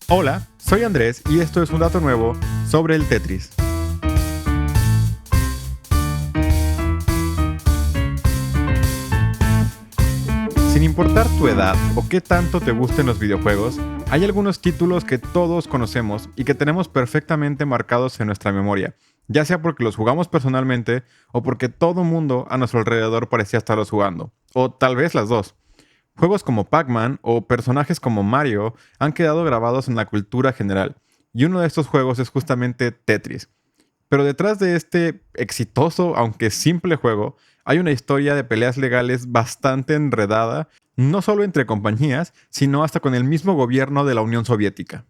Hola, soy Andrés y esto es un dato nuevo sobre el Tetris. Sin importar tu edad o qué tanto te gusten los videojuegos, hay algunos títulos que todos conocemos y que tenemos perfectamente marcados en nuestra memoria, ya sea porque los jugamos personalmente o porque todo mundo a nuestro alrededor parecía estarlos jugando, o tal vez las dos. Juegos como Pac-Man o personajes como Mario han quedado grabados en la cultura general, y uno de estos juegos es justamente Tetris. Pero detrás de este exitoso, aunque simple juego, hay una historia de peleas legales bastante enredada, no solo entre compañías, sino hasta con el mismo gobierno de la Unión Soviética.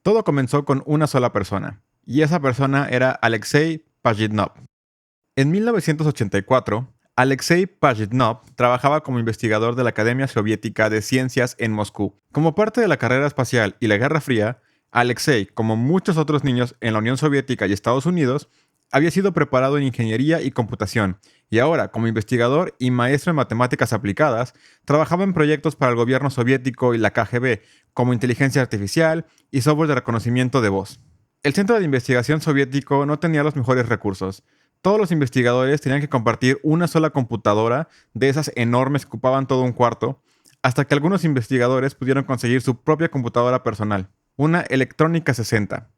Todo comenzó con una sola persona, y esa persona era Alexei Pajitnov. En 1984, Alexei Pajitnov trabajaba como investigador de la Academia Soviética de Ciencias en Moscú. Como parte de la carrera espacial y la Guerra Fría, Alexei, como muchos otros niños en la Unión Soviética y Estados Unidos, había sido preparado en ingeniería y computación, y ahora, como investigador y maestro en matemáticas aplicadas, trabajaba en proyectos para el gobierno soviético y la KGB, como inteligencia artificial y software de reconocimiento de voz. El centro de investigación soviético no tenía los mejores recursos. Todos los investigadores tenían que compartir una sola computadora de esas enormes que ocupaban todo un cuarto, hasta que algunos investigadores pudieron conseguir su propia computadora personal, una Electrónica 60.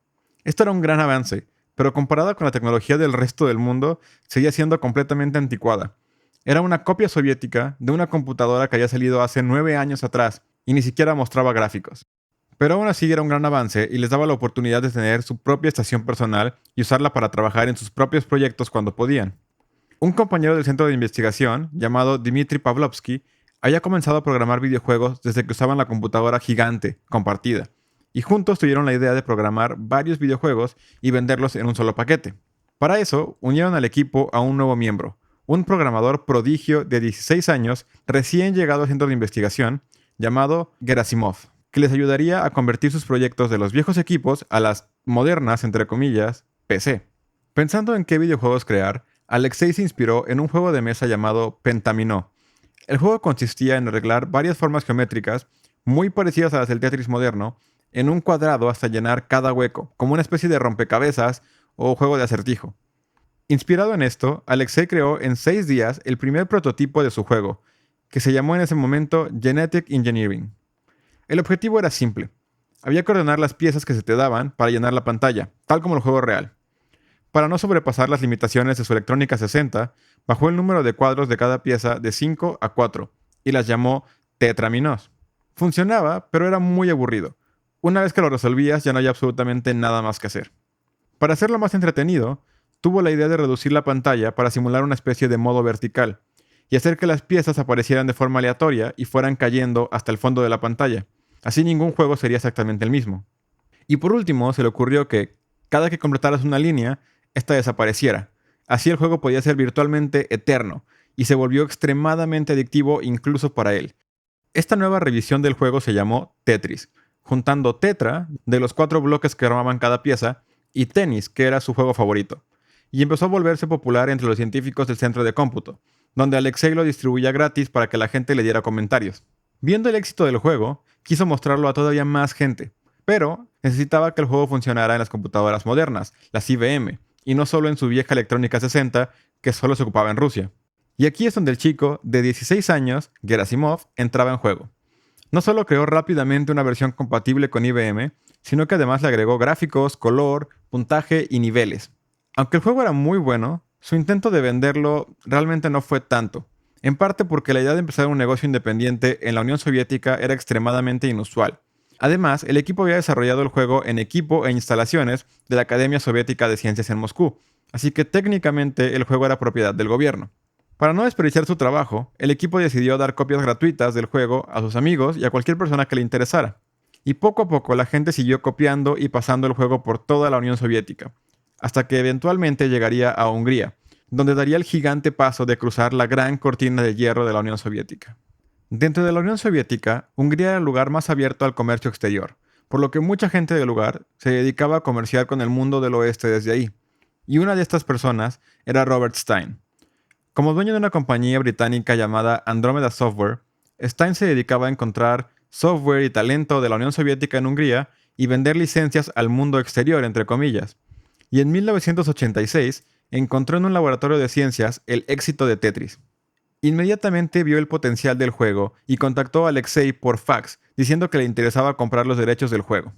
Esto era un gran avance, pero comparada con la tecnología del resto del mundo, seguía siendo completamente anticuada. Era una copia soviética de una computadora que había salido hace 9 años atrás y ni siquiera mostraba gráficos. Pero aún así era un gran avance y les daba la oportunidad de tener su propia estación personal y usarla para trabajar en sus propios proyectos cuando podían. Un compañero del centro de investigación, llamado Dmitry Pavlovsky, había comenzado a programar videojuegos desde que usaban la computadora gigante, compartida, y juntos tuvieron la idea de programar varios videojuegos y venderlos en un solo paquete. Para eso, unieron al equipo a un nuevo miembro, un programador prodigio de 16 años recién llegado al centro de investigación, llamado Gerasimov, que les ayudaría a convertir sus proyectos de los viejos equipos a las modernas, entre comillas, PC. Pensando en qué videojuegos crear, Alexei se inspiró en un juego de mesa llamado Pentamino. El juego consistía en arreglar varias formas geométricas, muy parecidas a las del Tetris moderno, en un cuadrado hasta llenar cada hueco, como una especie de rompecabezas o juego de acertijo. Inspirado en esto, Alexei creó en 6 días el primer prototipo de su juego, que se llamó en ese momento Genetic Engineering. El objetivo era simple. Había que ordenar las piezas que se te daban para llenar la pantalla, tal como el juego real. Para no sobrepasar las limitaciones de su electrónica 60, bajó el número de cuadros de cada pieza de 5 a 4 y las llamó tetraminos. Funcionaba, pero era muy aburrido. Una vez que lo resolvías ya no había absolutamente nada más que hacer. Para hacerlo más entretenido, tuvo la idea de reducir la pantalla para simular una especie de modo vertical y hacer que las piezas aparecieran de forma aleatoria y fueran cayendo hasta el fondo de la pantalla. Así ningún juego sería exactamente el mismo. Y por último, se le ocurrió que cada que completaras una línea, esta desapareciera. Así el juego podía ser virtualmente eterno, y se volvió extremadamente adictivo incluso para él. Esta nueva revisión del juego se llamó Tetris, juntando tetra, de los 4 bloques que armaban cada pieza, y tenis, que era su juego favorito. Y empezó a volverse popular entre los científicos del centro de cómputo, donde Alexei lo distribuía gratis para que la gente le diera comentarios. Viendo el éxito del juego, quiso mostrarlo a todavía más gente, pero necesitaba que el juego funcionara en las computadoras modernas, las IBM, y no solo en su vieja Electrónica 60, que solo se ocupaba en Rusia. Y aquí es donde el chico, de 16 años, Gerasimov, entraba en juego. No solo creó rápidamente una versión compatible con IBM, sino que además le agregó gráficos, color, puntaje y niveles. Aunque el juego era muy bueno, su intento de venderlo realmente no fue tanto, en parte porque la idea de empezar un negocio independiente en la Unión Soviética era extremadamente inusual. Además, el equipo había desarrollado el juego en equipo e instalaciones de la Academia Soviética de Ciencias en Moscú, así que técnicamente el juego era propiedad del gobierno. Para no desperdiciar su trabajo, el equipo decidió dar copias gratuitas del juego a sus amigos y a cualquier persona que le interesara. Y poco a poco la gente siguió copiando y pasando el juego por toda la Unión Soviética, hasta que eventualmente llegaría a Hungría, donde daría el gigante paso de cruzar la gran cortina de hierro de la Unión Soviética. Dentro de la Unión Soviética, Hungría era el lugar más abierto al comercio exterior, por lo que mucha gente del lugar se dedicaba a comerciar con el mundo del oeste desde ahí. Y una de estas personas era Robert Stein. Como dueño de una compañía británica llamada Andromeda Software, Stein se dedicaba a encontrar software y talento de la Unión Soviética en Hungría y vender licencias al mundo exterior, entre comillas. Y en 1986 encontró en un laboratorio de ciencias el éxito de Tetris. Inmediatamente vio el potencial del juego y contactó a Alexei por fax, diciendo que le interesaba comprar los derechos del juego.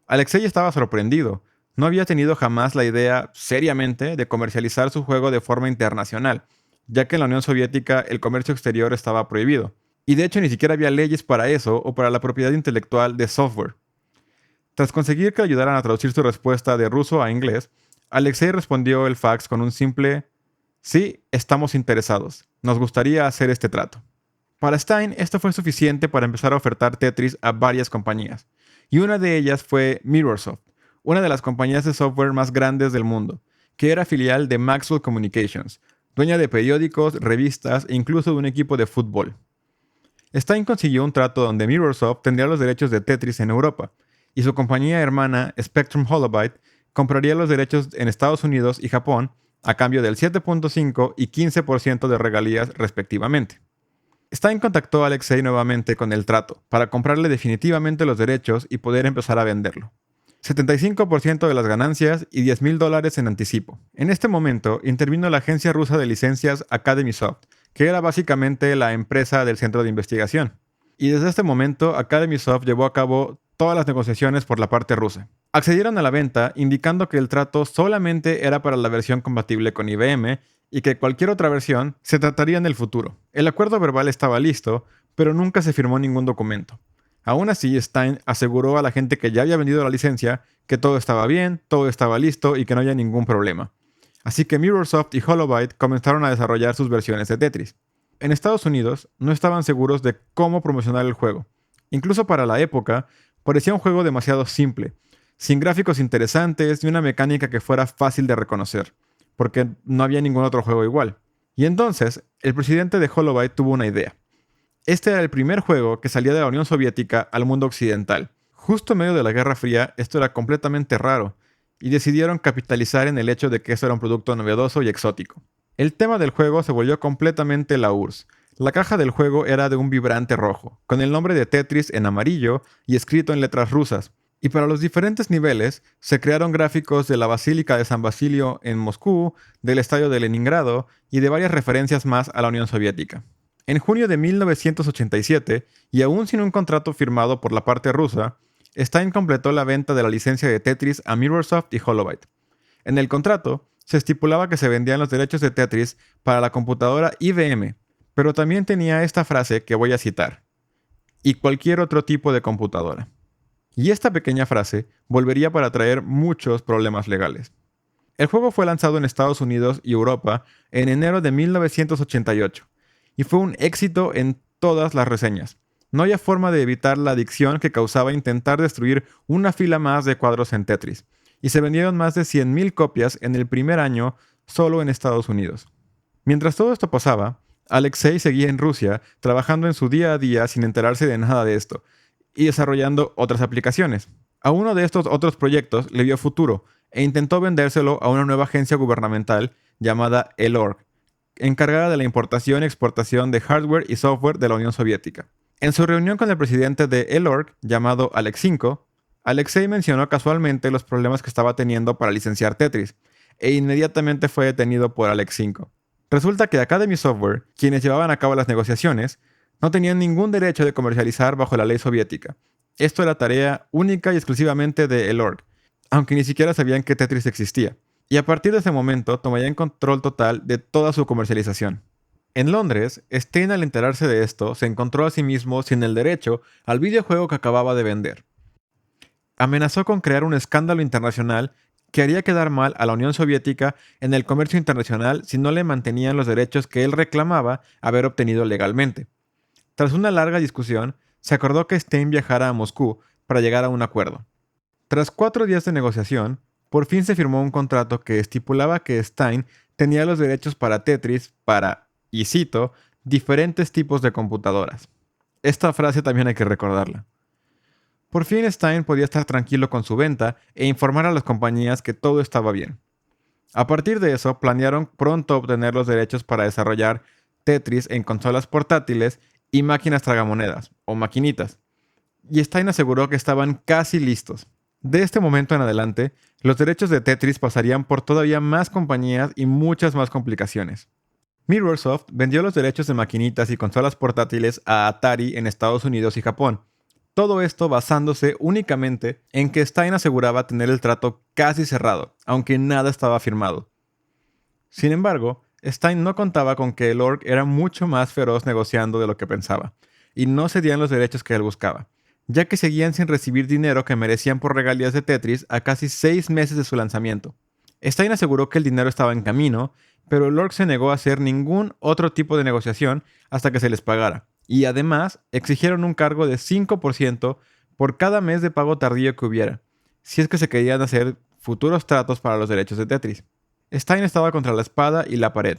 Alexei estaba sorprendido. No había tenido jamás la idea, seriamente, de comercializar su juego de forma internacional, ya que en la Unión Soviética el comercio exterior estaba prohibido. Y de hecho ni siquiera había leyes para eso o para la propiedad intelectual de software. Tras conseguir que le ayudaran a traducir su respuesta de ruso a inglés, Alexei respondió el fax con un simple «Sí, estamos interesados. Nos gustaría hacer este trato». Para Stein, esto fue suficiente para empezar a ofertar Tetris a varias compañías, y una de ellas fue Mirrorsoft, una de las compañías de software más grandes del mundo, que era filial de Maxwell Communications, dueña de periódicos, revistas e incluso de un equipo de fútbol. Stein consiguió un trato donde Mirrorsoft tendría los derechos de Tetris en Europa, y su compañía hermana Spectrum Holobyte compraría los derechos en Estados Unidos y Japón a cambio del 7.5 y 15% de regalías respectivamente. Stein contactó a Alexei nuevamente con el trato para comprarle definitivamente los derechos y poder empezar a venderlo. 75% de las ganancias y $10,000 en anticipo. En este momento intervino la agencia rusa de licencias AcademySoft, que era básicamente la empresa del centro de investigación. Y desde este momento AcademySoft llevó a cabo todas las negociaciones por la parte rusa. Accedieron a la venta indicando que el trato solamente era para la versión compatible con IBM y que cualquier otra versión se trataría en el futuro. El acuerdo verbal estaba listo, pero nunca se firmó ningún documento. Aún así, Stein aseguró a la gente que ya había vendido la licencia que todo estaba bien, todo estaba listo y que no había ningún problema. Así que Mirrorsoft y Holobyte comenzaron a desarrollar sus versiones de Tetris. En Estados Unidos no estaban seguros de cómo promocionar el juego. Incluso para la época, parecía un juego demasiado simple, sin gráficos interesantes y una mecánica que fuera fácil de reconocer, porque no había ningún otro juego igual. Y entonces, el presidente de Holobyte tuvo una idea. Este era el primer juego que salía de la Unión Soviética al mundo occidental. Justo en medio de la Guerra Fría, esto era completamente raro, y decidieron capitalizar en el hecho de que esto era un producto novedoso y exótico. El tema del juego se volvió completamente la URSS. La caja del juego era de un vibrante rojo, con el nombre de Tetris en amarillo y escrito en letras rusas. Y para los diferentes niveles se crearon gráficos de la Basílica de San Basilio en Moscú, del Estadio de Leningrado y de varias referencias más a la Unión Soviética. En junio de 1987, y aún sin un contrato firmado por la parte rusa, Stein completó la venta de la licencia de Tetris a Mirrorsoft y Holobyte. En el contrato se estipulaba que se vendían los derechos de Tetris para la computadora IBM, pero también tenía esta frase que voy a citar: y cualquier otro tipo de computadora. Y esta pequeña frase volvería para traer muchos problemas legales. El juego fue lanzado en Estados Unidos y Europa en enero de 1988 y fue un éxito en todas las reseñas. No había forma de evitar la adicción que causaba intentar destruir una fila más de cuadros en Tetris, y se vendieron más de 100,000 copias en el primer año solo en Estados Unidos. Mientras todo esto pasaba, Alexei seguía en Rusia trabajando en su día a día sin enterarse de nada de esto, y desarrollando otras aplicaciones. A uno de estos otros proyectos le vio futuro e intentó vendérselo a una nueva agencia gubernamental llamada ELORG, encargada de la importación y exportación de hardware y software de la Unión Soviética. En su reunión con el presidente de ELORG, llamado Alexinko, Alexei mencionó casualmente los problemas que estaba teniendo para licenciar Tetris, e inmediatamente fue detenido por Alexinko. Resulta que Academy Software, quienes llevaban a cabo las negociaciones, no tenían ningún derecho de comercializar bajo la ley soviética. Esto era tarea única y exclusivamente de ELORG, aunque ni siquiera sabían que Tetris existía. Y a partir de ese momento tomarían control total de toda su comercialización. En Londres, Stein, al enterarse de esto, se encontró a sí mismo sin el derecho al videojuego que acababa de vender. Amenazó con crear un escándalo internacional que haría quedar mal a la Unión Soviética en el comercio internacional si no le mantenían los derechos que él reclamaba haber obtenido legalmente. Tras una larga discusión, se acordó que Stein viajara a Moscú para llegar a un acuerdo. Tras 4 días de negociación, por fin se firmó un contrato que estipulaba que Stein tenía los derechos para Tetris para, y cito, diferentes tipos de computadoras. Esta frase también hay que recordarla. Por fin Stein podía estar tranquilo con su venta e informar a las compañías que todo estaba bien. A partir de eso, planearon pronto obtener los derechos para desarrollar Tetris en consolas portátiles y máquinas tragamonedas, o maquinitas. y Stein aseguró que estaban casi listos. De este momento en adelante, los derechos de Tetris pasarían por todavía más compañías y muchas más complicaciones. Mirrorsoft vendió los derechos de maquinitas y consolas portátiles a Atari en Estados Unidos y Japón. Todo esto basándose únicamente en que Stein aseguraba tener el trato casi cerrado, aunque nada estaba firmado. Sin embargo, Stein no contaba con que el org era mucho más feroz negociando de lo que pensaba, y no cedían los derechos que él buscaba, ya que seguían sin recibir dinero que merecían por regalías de Tetris a casi 6 meses de su lanzamiento. Stein aseguró que el dinero estaba en camino, pero el org se negó a hacer ningún otro tipo de negociación hasta que se les pagara, y además exigieron un cargo de 5% por cada mes de pago tardío que hubiera, si es que se querían hacer futuros tratos para los derechos de Tetris. Stein estaba contra la espada y la pared,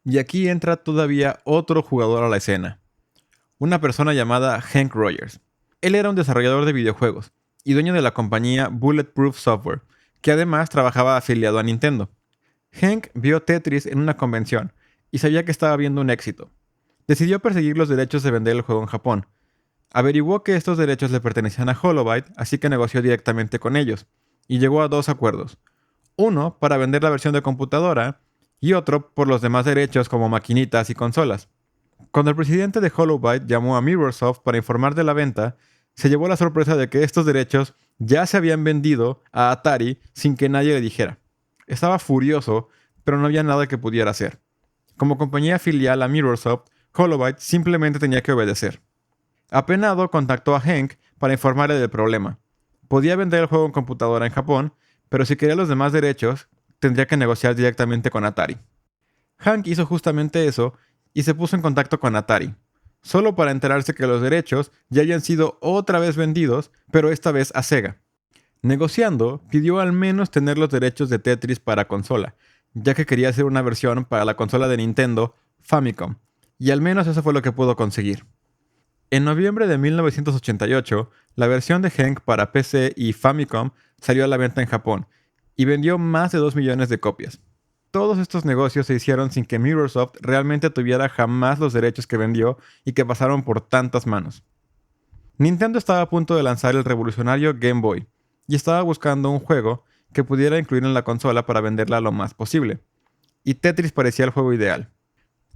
y aquí entra todavía otro jugador a la escena, una persona llamada Hank Rogers. Él era un desarrollador de videojuegos y dueño de la compañía Bulletproof Software, que además trabajaba afiliado a Nintendo. Hank vio Tetris en una convención y sabía que estaba viendo un éxito. Decidió perseguir los derechos de vender el juego en Japón. Averiguó que estos derechos le pertenecían a Holobyte, así que negoció directamente con ellos, y llegó a 2 acuerdos. Uno para vender la versión de computadora y otro por los demás derechos como maquinitas y consolas. Cuando el presidente de Holobyte llamó a Mirrorsoft para informar de la venta, se llevó la sorpresa de que estos derechos ya se habían vendido a Atari sin que nadie le dijera. Estaba furioso, pero no había nada que pudiera hacer. Como compañía filial a Mirrorsoft, Holobyte simplemente tenía que obedecer. Apenado, contactó a Hank para informarle del problema. Podía vender el juego en computadora en Japón, pero si quería los demás derechos, tendría que negociar directamente con Atari. Hank hizo justamente eso y se puso en contacto con Atari, solo para enterarse que los derechos ya habían sido otra vez vendidos, pero esta vez a Sega. Negociando, pidió al menos tener los derechos de Tetris para consola, ya que quería hacer una versión para la consola de Nintendo, Famicom, y al menos eso fue lo que pudo conseguir. En noviembre de 1988, la versión de Hank para PC y Famicom salió a la venta en Japón, y vendió más de 2 millones de copias. Todos estos negocios se hicieron sin que Mirrorsoft realmente tuviera jamás los derechos que vendió y que pasaron por tantas manos. Nintendo estaba a punto de lanzar el revolucionario Game Boy, y estaba buscando un juego que pudiera incluir en la consola para venderla lo más posible. Y Tetris parecía el juego ideal.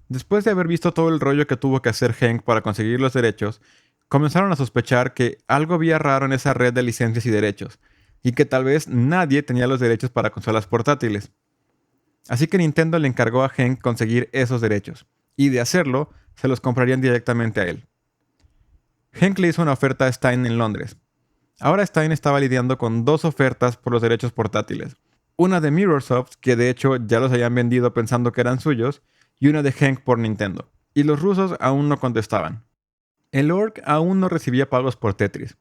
Después de haber visto todo el rollo que tuvo que hacer Hank para conseguir los derechos, comenzaron a sospechar que algo había raro en esa red de licencias y derechos, y que tal vez nadie tenía los derechos para consolas portátiles. Así que Nintendo le encargó a Hank conseguir esos derechos, y de hacerlo, se los comprarían directamente a él. Hank le hizo una oferta a Stein en Londres. Ahora Stein estaba lidiando con 2 ofertas por los derechos portátiles. Una de Mirrorsoft, que de hecho ya los habían vendido pensando que eran suyos, y una de Hank por Nintendo. Y los rusos aún no contestaban. El org aún no recibía pagos por Tetris.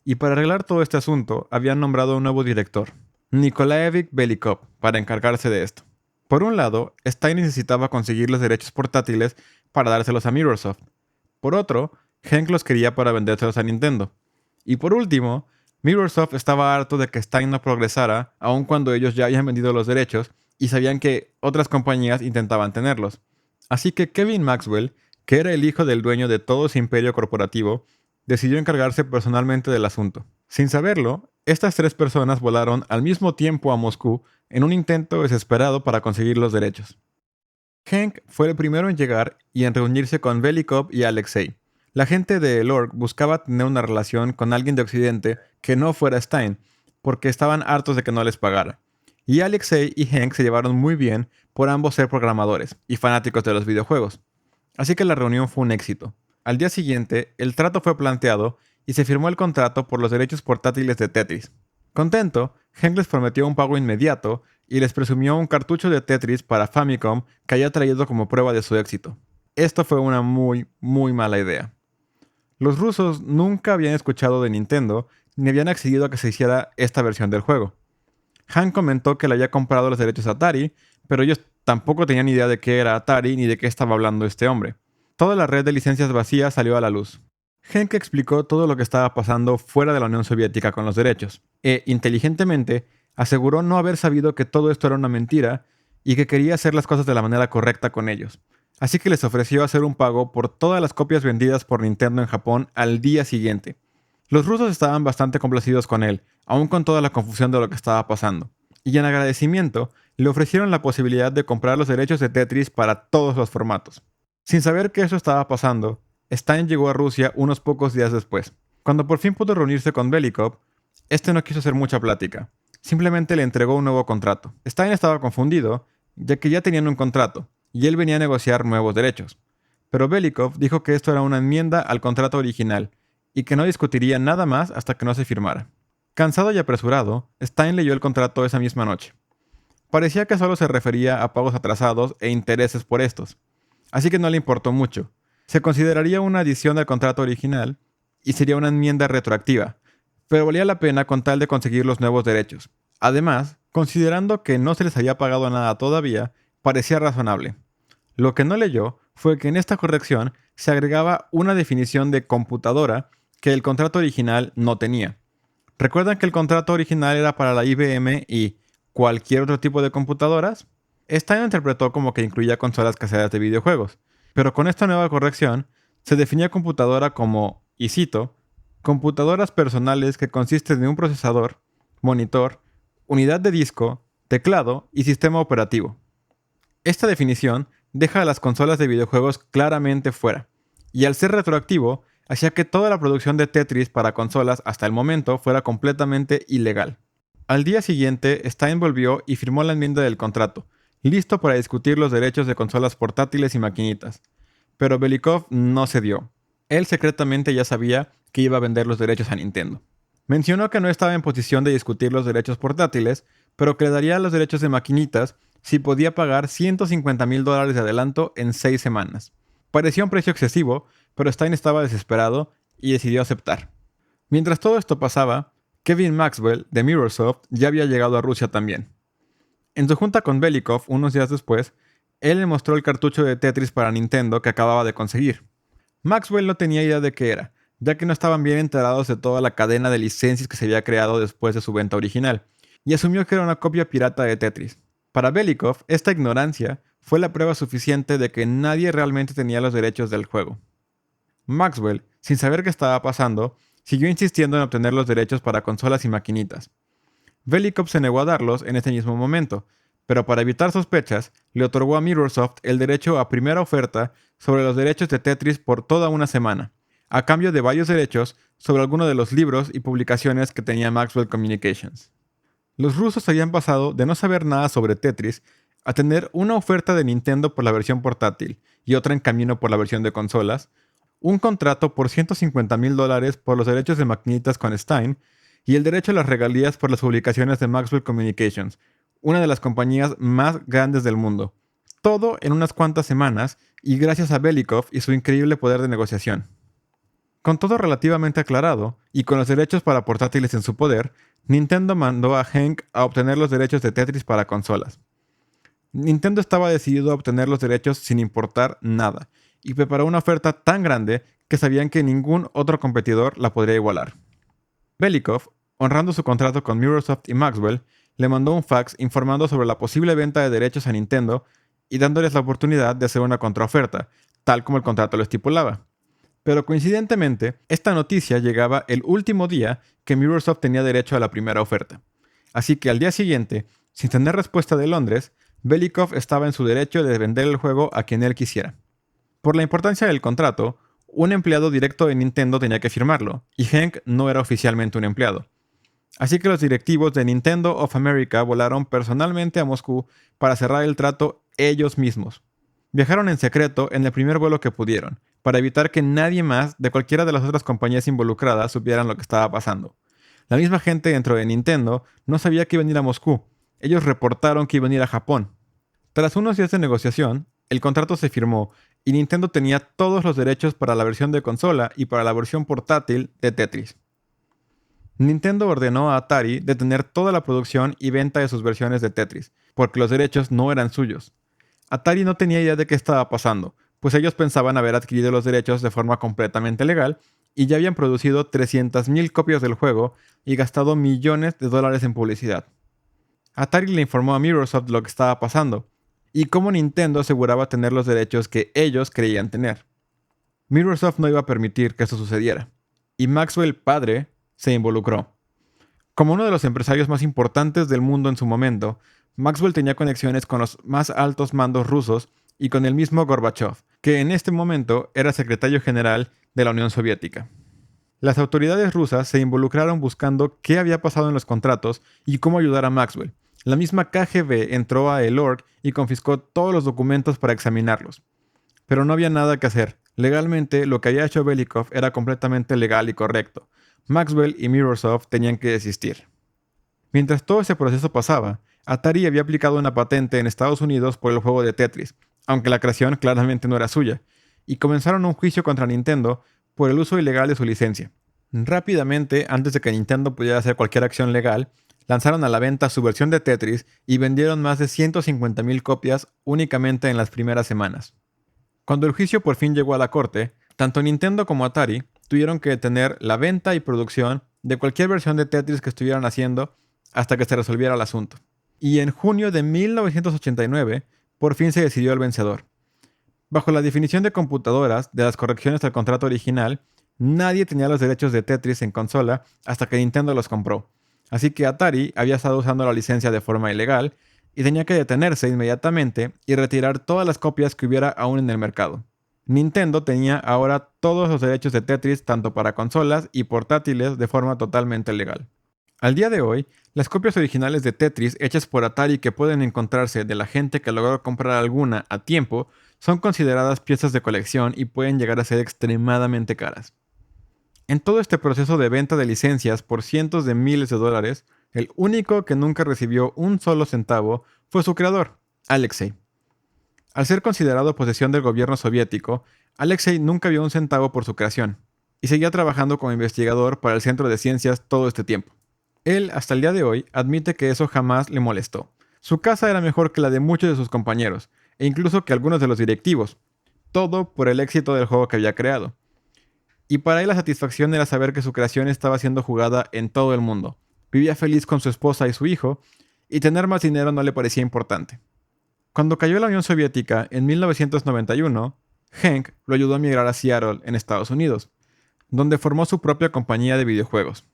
Y para arreglar todo este asunto, habían nombrado a un nuevo director, Nikolaevich Belikov, para encargarse de esto. Por un lado, Stein necesitaba conseguir los derechos portátiles para dárselos a Mirrorsoft. Por otro, Hank los quería para vendérselos a Nintendo. Y por último, Mirrorsoft estaba harto de que Stein no progresara, aun cuando ellos ya habían vendido los derechos y sabían que otras compañías intentaban tenerlos. Así que Kevin Maxwell, que era el hijo del dueño de todo ese imperio corporativo, decidió encargarse personalmente del asunto. Sin saberlo, estas 3 personas volaron al mismo tiempo a Moscú en un intento desesperado para conseguir los derechos. Hank fue el primero en llegar y en reunirse con Belikov y Alexei. La gente de el org buscaba tener una relación con alguien de Occidente que no fuera Stein, porque estaban hartos de que no les pagara. Y Alexei y Hank se llevaron muy bien por ambos ser programadores y fanáticos de los videojuegos. Así que la reunión fue un éxito. Al día siguiente, el trato fue planteado y se firmó el contrato por los derechos portátiles de Tetris. Contento, Hank les prometió un pago inmediato y les presumió un cartucho de Tetris para Famicom que había traído como prueba de su éxito. Esto fue una muy mala idea. Los rusos nunca habían escuchado de Nintendo ni habían accedido a que se hiciera esta versión del juego. Hank comentó que le había comprado los derechos a Atari, pero ellos tampoco tenían idea de qué era Atari ni de qué estaba hablando este hombre. Toda la red de licencias vacías salió a la luz. Hank explicó todo lo que estaba pasando fuera de la Unión Soviética con los derechos, e, inteligentemente, aseguró no haber sabido que todo esto era una mentira y que quería hacer las cosas de la manera correcta con ellos. Así que les ofreció hacer un pago por todas las copias vendidas por Nintendo en Japón al día siguiente. Los rusos estaban bastante complacidos con él, aun con toda la confusión de lo que estaba pasando, y en agradecimiento le ofrecieron la posibilidad de comprar los derechos de Tetris para todos los formatos. Sin saber que eso estaba pasando, Stein llegó a Rusia unos pocos días después. Cuando por fin pudo reunirse con Belikov, este no quiso hacer mucha plática. Simplemente le entregó un nuevo contrato. Stein estaba confundido, ya que ya tenían un contrato, y él venía a negociar nuevos derechos. Pero Belikov dijo que esto era una enmienda al contrato original, y que no discutiría nada más hasta que no se firmara. Cansado y apresurado, Stein leyó el contrato esa misma noche. Parecía que solo se refería a pagos atrasados e intereses por estos, así que no le importó mucho. Se consideraría una adición al contrato original y sería una enmienda retroactiva, pero valía la pena con tal de conseguir los nuevos derechos. Además, considerando que no se les había pagado nada todavía, parecía razonable. Lo que no leyó fue que en esta corrección se agregaba una definición de computadora que el contrato original no tenía. ¿Recuerdan que el contrato original era para la IBM y cualquier otro tipo de computadoras? Stein interpretó como que incluía consolas caseras de videojuegos, pero con esta nueva corrección se definía computadora como, y cito, computadoras personales que consisten de un procesador, monitor, unidad de disco, teclado y sistema operativo. Esta definición deja a las consolas de videojuegos claramente fuera, y al ser retroactivo, hacía que toda la producción de Tetris para consolas hasta el momento fuera completamente ilegal. Al día siguiente, Stein volvió y firmó la enmienda del contrato, listo para discutir los derechos de consolas portátiles y maquinitas. Pero Belikov no cedió. Él secretamente ya sabía que iba a vender los derechos a Nintendo. Mencionó que no estaba en posición de discutir los derechos portátiles, pero que le daría los derechos de maquinitas si podía pagar $150,000 de adelanto en 6 semanas. Parecía un precio excesivo, pero Stein estaba desesperado y decidió aceptar. Mientras todo esto pasaba, Kevin Maxwell, de Mirrorsoft, ya había llegado a Rusia también. En su junta con Belikov, unos días después, él le mostró el cartucho de Tetris para Nintendo que acababa de conseguir. Maxwell no tenía idea de qué era, ya que no estaban bien enterados de toda la cadena de licencias que se había creado después de su venta original, y asumió que era una copia pirata de Tetris. Para Belikov, esta ignorancia fue la prueba suficiente de que nadie realmente tenía los derechos del juego. Maxwell, sin saber qué estaba pasando, siguió insistiendo en obtener los derechos para consolas y maquinitas. Belikov se negó a darlos en ese mismo momento, pero para evitar sospechas, le otorgó a Mirrorsoft el derecho a primera oferta sobre los derechos de Tetris por toda una semana, a cambio de varios derechos sobre algunos de los libros y publicaciones que tenía Maxwell Communications. Los rusos habían pasado de no saber nada sobre Tetris a tener una oferta de Nintendo por la versión portátil y otra en camino por la versión de consolas, un contrato por $150,000 por los derechos de maquinitas con Stein y el derecho a las regalías por las publicaciones de Maxwell Communications, una de las compañías más grandes del mundo. Todo en unas cuantas semanas y gracias a Belikov y su increíble poder de negociación. Con todo relativamente aclarado y con los derechos para portátiles en su poder, Nintendo mandó a Henk a obtener los derechos de Tetris para consolas. Nintendo estaba decidido a obtener los derechos sin importar nada, y preparó una oferta tan grande que sabían que ningún otro competidor la podría igualar. Belikov, honrando su contrato con Mirrorsoft y Maxwell, le mandó un fax informando sobre la posible venta de derechos a Nintendo y dándoles la oportunidad de hacer una contraoferta, tal como el contrato lo estipulaba. Pero coincidentemente, esta noticia llegaba el último día que Mirrorsoft tenía derecho a la primera oferta. Así que al día siguiente, sin tener respuesta de Londres, Belikov estaba en su derecho de vender el juego a quien él quisiera. Por la importancia del contrato, un empleado directo de Nintendo tenía que firmarlo, y Henk no era oficialmente un empleado. Así que los directivos de Nintendo of America volaron personalmente a Moscú para cerrar el trato ellos mismos. Viajaron en secreto en el primer vuelo que pudieron, para evitar que nadie más de cualquiera de las otras compañías involucradas supieran lo que estaba pasando. La misma gente dentro de Nintendo no sabía que iban a ir a Moscú. Ellos reportaron que iban a ir a Japón. Tras unos días de negociación, el contrato se firmó y Nintendo tenía todos los derechos para la versión de consola y para la versión portátil de Tetris. Nintendo ordenó a Atari detener toda la producción y venta de sus versiones de Tetris, porque los derechos no eran suyos. Atari no tenía idea de qué estaba pasando, pues ellos pensaban haber adquirido los derechos de forma completamente legal y ya habían producido 300,000 copias del juego y gastado millones de dólares en publicidad. Atari le informó a Mirrorsoft lo que estaba pasando y cómo Nintendo aseguraba tener los derechos que ellos creían tener. Mirrorsoft no iba a permitir que eso sucediera, y Maxwell padre se involucró. Como uno de los empresarios más importantes del mundo en su momento, Maxwell tenía conexiones con los más altos mandos rusos y con el mismo Gorbachev, que en este momento era secretario general de la Unión Soviética. Las autoridades rusas se involucraron buscando qué había pasado en los contratos y cómo ayudar a Maxwell. La misma KGB entró a El Org y confiscó todos los documentos para examinarlos. Pero no había nada que hacer. Legalmente, lo que había hecho Belikov era completamente legal y correcto. Maxwell y Mirrorsoft tenían que desistir. Mientras todo ese proceso pasaba, Atari había aplicado una patente en Estados Unidos por el juego de Tetris, aunque la creación claramente no era suya, y comenzaron un juicio contra Nintendo por el uso ilegal de su licencia. Rápidamente, antes de que Nintendo pudiera hacer cualquier acción legal, lanzaron a la venta su versión de Tetris y vendieron más de 150,000 copias únicamente en las primeras semanas. Cuando el juicio por fin llegó a la corte, tanto Nintendo como Atari tuvieron que detener la venta y producción de cualquier versión de Tetris que estuvieran haciendo hasta que se resolviera el asunto. Y en junio de 1989, por fin se decidió el vencedor. Bajo la definición de computadoras de las correcciones al contrato original, nadie tenía los derechos de Tetris en consola hasta que Nintendo los compró. Así que Atari había estado usando la licencia de forma ilegal y tenía que detenerse inmediatamente y retirar todas las copias que hubiera aún en el mercado. Nintendo tenía ahora todos los derechos de Tetris tanto para consolas y portátiles de forma totalmente legal. Al día de hoy, las copias originales de Tetris hechas por Atari que pueden encontrarse de la gente que logró comprar alguna a tiempo son consideradas piezas de colección y pueden llegar a ser extremadamente caras. En todo este proceso de venta de licencias por cientos de miles de dólares, el único que nunca recibió un solo centavo fue su creador, Alexei. Al ser considerado posesión del gobierno soviético, Alexei nunca vio un centavo por su creación, y seguía trabajando como investigador para el Centro de Ciencias todo este tiempo. Él, hasta el día de hoy, admite que eso jamás le molestó. Su casa era mejor que la de muchos de sus compañeros, e incluso que algunos de los directivos. Todo por el éxito del juego que había creado. Y para él la satisfacción era saber que su creación estaba siendo jugada en todo el mundo. Vivía feliz con su esposa y su hijo, y tener más dinero no le parecía importante. Cuando cayó la Unión Soviética en 1991, Hank lo ayudó a migrar a Seattle, en Estados Unidos, donde formó su propia compañía de videojuegos.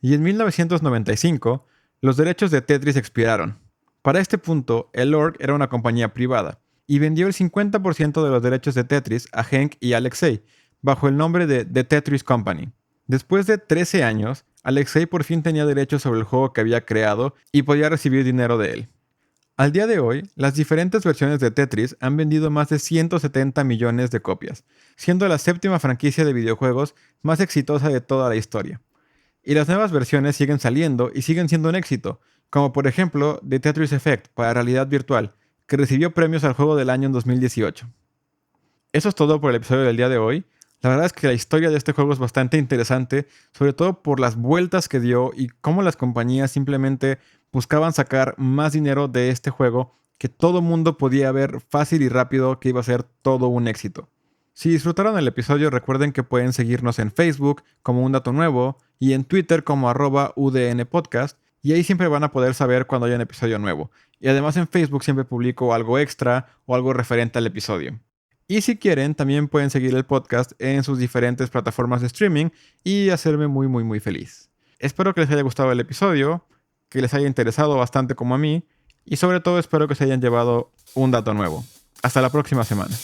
Y en 1995, los derechos de Tetris expiraron. Para este punto, El Org era una compañía privada, y vendió el 50% de los derechos de Tetris a Hank y Alexei, bajo el nombre de The Tetris Company. Después de 13 años, Alexei por fin tenía derechos sobre el juego que había creado y podía recibir dinero de él. Al día de hoy, las diferentes versiones de Tetris han vendido más de 170 millones de copias, siendo la séptima franquicia de videojuegos más exitosa de toda la historia. Y las nuevas versiones siguen saliendo y siguen siendo un éxito, como por ejemplo The Tetris Effect para realidad virtual, que recibió premios al juego del año en 2018. Eso es todo por el episodio del día de hoy. La verdad es que la historia de este juego es bastante interesante, sobre todo por las vueltas que dio y cómo las compañías simplemente buscaban sacar más dinero de este juego que todo mundo podía ver fácil y rápido que iba a ser todo un éxito. Si disfrutaron el episodio, recuerden que pueden seguirnos en Facebook como Un Dato Nuevo y en Twitter como @UDNpodcast, y ahí siempre van a poder saber cuando haya un episodio nuevo. Y además en Facebook siempre publico algo extra o algo referente al episodio. Y si quieren, también pueden seguir el podcast en sus diferentes plataformas de streaming y hacerme muy muy muy feliz. Espero que les haya gustado el episodio, que les haya interesado bastante como a mí, y sobre todo espero que se hayan llevado un dato nuevo. Hasta la próxima semana.